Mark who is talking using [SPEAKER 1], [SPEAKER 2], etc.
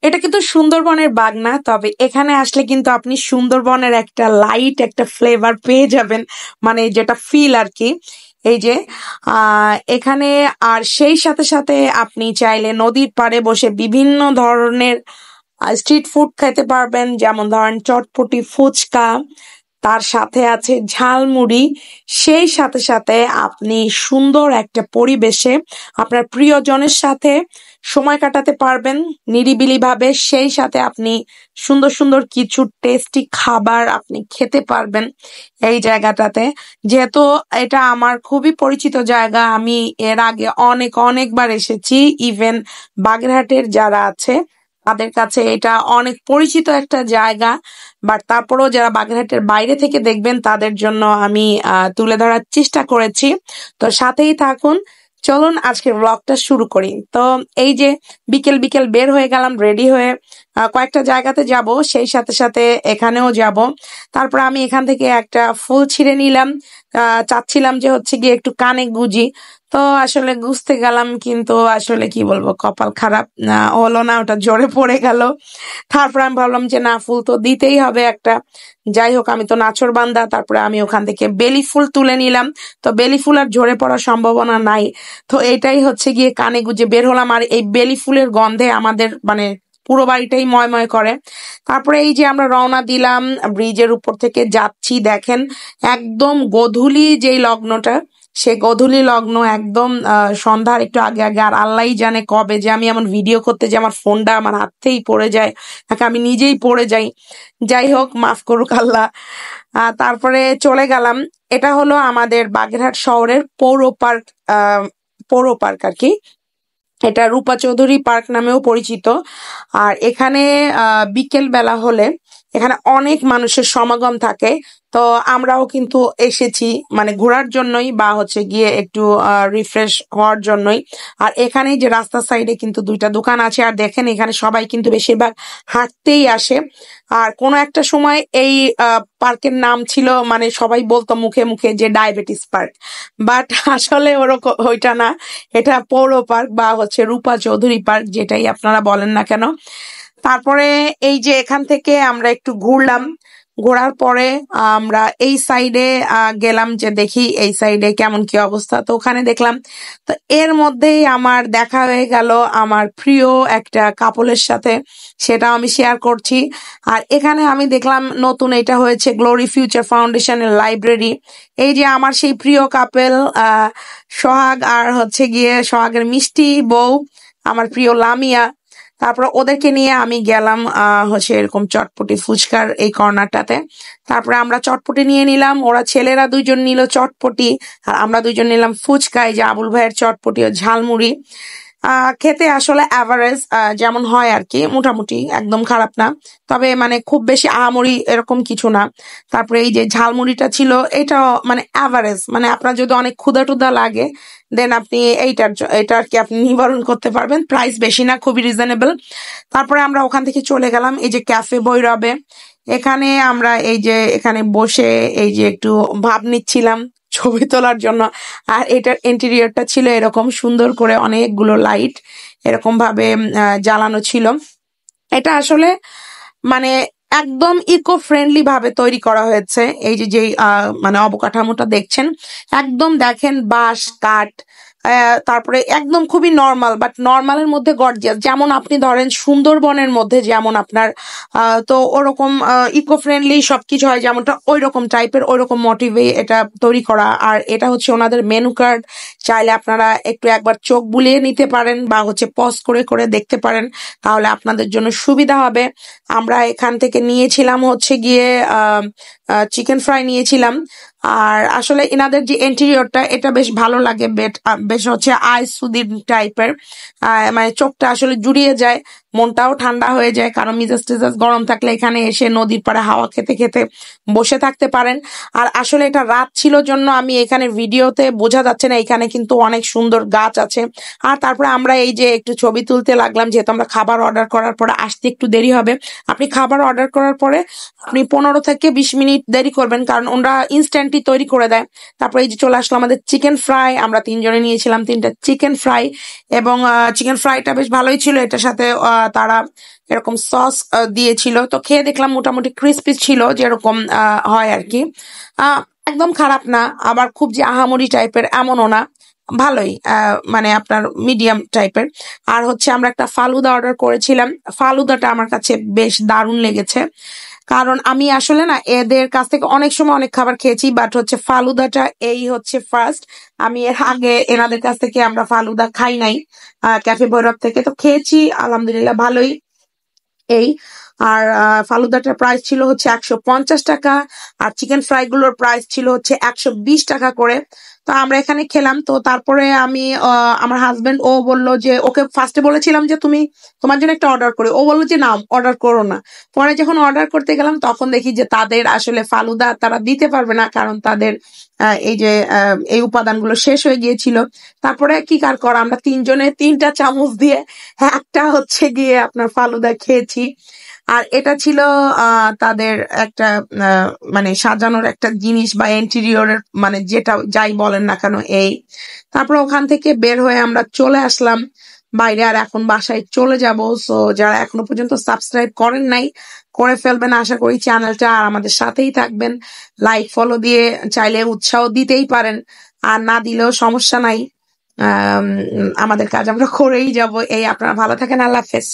[SPEAKER 1] এটা কিন্তু সুন্দরবনের বাঘ না, তবে এখানে আসলে কিন্তু আপনি সুন্দরবনের একটা লাইট একটা ফ্লেভার পেয়ে যাবেন, মানে যেটা ফিল আর কি। এই যে এখানে আর সেই সাথে সাথে আপনি চাইলে নদীর পাড়ে বসে বিভিন্ন ধরনের স্ট্রিট ফুড খেতে পারবেন, যেমন ধরেন চটপটি, ফুচকা, তার সাথে আছে ঝালমুড়ি। সেই সাথে সাথে আপনি সুন্দর একটা পরিবেশে আপনার প্রিয়জনের সাথে সময় কাটাতে পারবেন নিরিবিলি ভাবে। সেই সাথে আপনি সুন্দর সুন্দর কিছু টেস্টি খাবার আপনি খেতে পারবেন এই জায়গাটাতে। যেহেতু এটা আমার খুবই পরিচিত জায়গা, আমি এর আগে অনেকবার এসেছি। ইভেন বাগেরহাটের যারা আছে তাদের কাছে এটা অনেক পরিচিত একটা জায়গা। বাট তারপরেও যারা বাগেরহাটের বাইরে থেকে দেখবেন তাদের জন্য আমি তুলে ধরার চেষ্টা করেছি। তো সাথেই থাকুন, চলুন আজকের ব্লগটা শুরু করি। তো এই যে বিকেল বিকেল বের হয়ে গেলাম রেডি হয়ে, কয়েকটা জায়গাতে যাব, সেই সাথে সাথে এখানেও যাব। তারপর আমি এখান থেকে একটা ফুল ছিঁড়ে নিলাম, চাচ্ছিলাম যে হচ্ছে গিয়ে একটু কানে গুজি। তো আসলে গুজতে গেলাম, কিন্তু আসলে কি বলবো, কপাল খারাপ, হলো না, ওটা জোরে পড়ে গেল। তারপর আমি ভাবলাম যে না, ফুল তো দিতেই হবে একটা। যাই হোক, আমি তো নাছোড় বান্দা, তারপরে আমি ওখান থেকে বেলি ফুল তুলে নিলাম। তো বেলি ফুল আর ঝরে পড়ার সম্ভাবনা নাই, তো এটাই হচ্ছে গিয়ে কানে গুজে বের হলাম। আর এই বেলি ফুলের গন্ধে আমাদের মানে পুরো বাড়িটাই ময় করে। তারপরে এই যে আমরা রওনা দিলাম, ব্রিজের উপর থেকে যাচ্ছি, দেখেন একদম গোধূলি যেই লগ্নটা, সে গোধূলি লগ্ন একদম সন্ধ্যার একটু আগে আগে। আর আল্লাহই জানে কবে যে আমি এমন ভিডিও করতে যে আমার ফোনটা আমার হাতেই পড়ে যায়, নাকি আমি নিজেই পড়ে যাই। যাই হোক, মাফ করুক আল্লাহ। তারপরে চলে গেলাম। এটা হলো আমাদের বাগেরহাট শহরের পৌর পার্ক আর কি। এটা রূপা চৌধুরী পার্ক নামেও পরিচিত। আর এখানে বিকেল বেলা হলে এখানে অনেক মানুষের সমাগম থাকে। তো আমরাও কিন্তু এসেছি মানে ঘোরার জন্যই, বা হচ্ছে গিয়ে একটু রিফ্রেশ হওয়ার জন্যই। আর এখানে যে রাস্তার সাইডে কিন্তু দুইটা দোকান আছে, আর দেখেন এখানে সবাই কিন্তু বেশিরভাগ হাঁটতেই আসে। আর কোনো একটা সময় এই পার্কের নাম ছিল, মানে সবাই বলতো মুখে মুখে যে ডায়াবেটিস পার্ক, বাট আসলে ওরকম ওইটা না, এটা পৌর পার্ক বা হচ্ছে রূপা চৌধুরী পার্ক, যেটাই আপনারা বলেন না কেন। তারপরে এই যে এখান থেকে আমরা একটু ঘুরলাম, ঘোরার পরে আমরা এই সাইডে গেলাম যে দেখি এই সাইডে কেমন কি অবস্থা। তো ওখানে দেখলাম, তো এর মধ্যেই আমার দেখা হয়ে গেল আমার প্রিয় একটা কাপলের সাথে, সেটাও আমি শেয়ার করছি। আর এখানে আমি দেখলাম নতুন এটা হয়েছে গ্লোরি ফিউচার ফাউন্ডেশনের লাইব্রেরি। এই যে আমার সেই প্রিয় কাপেল সোহাগ আর হচ্ছে গিয়ে সোহাগের মিষ্টি বউ আমার প্রিয় লামিয়া। তারপর ওদেরকে নিয়ে আমি গেলাম হচ্ছে এরকম চটপটি ফুচকার এই কর্নারটাতে। তারপরে আমরা চটপটি নিয়ে নিলাম, ওরা ছেলেরা দুইজন নিল চটপটি, আর আমরা দুইজন নিলাম ফুচকা। এই যে আবুল ভাইয়ের চটপটি ও ঝালমুড়ি খেতে আসলে অ্যাভারেজ যেমন হয় আর কি, মোটামুটি একদম খারাপ না, তবে মানে খুব বেশি আহামরি এরকম কিছু না। তারপরে এই যে ঝালমুড়িটা ছিল, এটাও মানে অ্যাভারেজ, মানে আপনার যদি অনেক ক্ষুধা টুধা লাগে দেন আপনি এটা আর কি আপনি নিবারণ করতে পারবেন। প্রাইস বেশি না, খুবই রিজনেবল। তারপরে আমরা ওখান থেকে চলে গেলাম এই যে ক্যাফে ভৈরবে। এখানে আমরা এই যে এখানে বসে এই যে একটু ভাব নিচ্ছিলাম ছবি তোলার জন্য। আর এটার ইন্টেরিয়রটা ছিল এরকম সুন্দর করে, অনেকগুলো লাইট এরকম ভাবে জ্বালানো ছিল। এটা আসলে মানে একদম ইকো ফ্রেন্ডলি ভাবে তৈরি করা হয়েছে। এই যে যেই মানে অবকাঠামোটা দেখছেন, একদম দেখেন বাঁশ কাঠ, তারপরে একদম খুবই নর্মাল, বাট নর্মালের মধ্যে গর্জিয়াস। যেমন আপনি ধরেন সুন্দরবনের মধ্যে যেমন আপনার তো ওরকম ইকো ফ্রেন্ডলি সবকিছু হয়, যেমনটা ওই রকম টাইপের ওই রকম মোটিভে এটা তৈরি করা। আর এটা হচ্ছে ওনাদের মেনু কার্ড, চাইলে আপনারা একটু একবার চোখ বুলিয়ে নিতে পারেন বা হচ্ছে পজ করে করে দেখতে পারেন, তাহলে আপনাদের জন্য সুবিধা হবে। আমরা এখান থেকে নিয়েছিলাম হচ্ছে গিয়ে চিকেন ফ্রাই নিয়েছিলাম। আর আসলে এনাদের যে ইন্টেরিয়রটা এটা বেশ ভালো লাগে, বেশ হচ্ছে আইস সুদির টাইপের, মানে চোখটা আসলে জুড়িয়ে যায়, মনটাও ঠান্ডা হয়ে যায়। কারণ মিজাজ টিজাজ গরম থাকলে এখানে এসে নদীর পাড়ে হাওয়া খেতে খেতে বসে থাকতে পারেন। আর আসলে এটা রাত ছিল জন্য আমি এখানে ভিডিওতে বোঝা যাচ্ছে না, এখানে কিন্তু অনেক সুন্দর গাছ আছে। আর তারপরে আমরা এই যে একটু ছবি তুলতে লাগলাম, যেহেতু আমরা খাবার অর্ডার করার পরে আসতে একটু দেরি হবে। আপনি খাবার অর্ডার করার পরে আপনি 15 থেকে 20 মিনিট দেরি করবেন, কারণ ওরা ইনস্ট্যান্টলি তৈরি করে দেয়। তারপরে এই যে চলে আসলো আমাদের চিকেন ফ্রাই, আমরা 3 জনে নিয়েছিলাম 3টা চিকেন ফ্রাই, এবং চিকেন ফ্রাইটা বেশ ভালোই ছিল। এটার সাথে তারা এরকম সস দিয়েছিল, তো খেয়ে দেখলাম মোটামুটি ক্রিস্পি ছিল, যেরকম হয় আর কি। আহ একদম খারাপ না, আবার খুব যে আহামরি টাইপের এমনও না, ভালোই, মানে আপনার মিডিয়াম টাইপের। আর হচ্ছে আমরা একটা ফালুদা অর্ডার করেছিলাম, ফালুদাটা আমার কাছে বেশ দারুণ লেগেছে, কারণ আমি আসলে না এদের কাছ থেকে অনেক সময় অনেক খাবার খেয়েছি, বাট হচ্ছে ফালুদাটা এই হচ্ছে ফার্স্ট। আমি এর আগে এনাদের কাছ থেকে আমরা ফালুদা খাই নাই, ক্যাফে ভৈরব থেকে তো খেয়েছি, আলহামদুলিল্লাহ ভালোই। এই আর ফালুদাটার প্রাইস ছিল হচ্ছে 150 টাকা, আর চিকেন ফ্রাই গুলোর প্রাইস ছিল হচ্ছে 120 টাকা করে। তো আমরা এখানে খেলাম, তো তারপরে আমি আমার হাজবেন্ড ও বলল যে, ওকে ফার্স্টে বলেছিলাম যে তুমি তোমার জন্য একটা অর্ডার করে, ও বললো যে না অর্ডার করো না। পরে যখন অর্ডার করতে গেলাম তখন দেখি যে তাদের আসলে ফালুদা তারা দিতে পারবে না, কারণ তাদের এই যে এই উপাদানগুলো শেষ হয়ে গিয়েছিল। তারপরে কি কার করা, আমরা তিনজনে 3টা চামচ দিয়ে একটা হচ্ছে গিয়ে আপনার ফালুদা খেয়েছি। আর এটা ছিল তাদের একটা মানে সাজানোর একটা জিনিস বা ইন্টেরিয়রের, মানে যেটা যাই বলেন না কেন এই। তারপর ওখান থেকে বের হয়ে আমরা চলে আসলাম বাইরে, আর এখন বাসায় চলে যাব। সো যারা এখনো পর্যন্ত সাবস্ক্রাইব করেন নাই, করে ফেলবেন আশা করি চ্যানেলটা, আর আমাদের সাথেই থাকবেন। লাইক ফলো দিয়ে চাইলে উৎসাহ দিতেই পারেন, আর না দিলেও সমস্যা নাই। আমাদের কাজ আমরা করেই যাব। এই আপনারা ভালো থাকেন, আল্লাহ হাফেজ।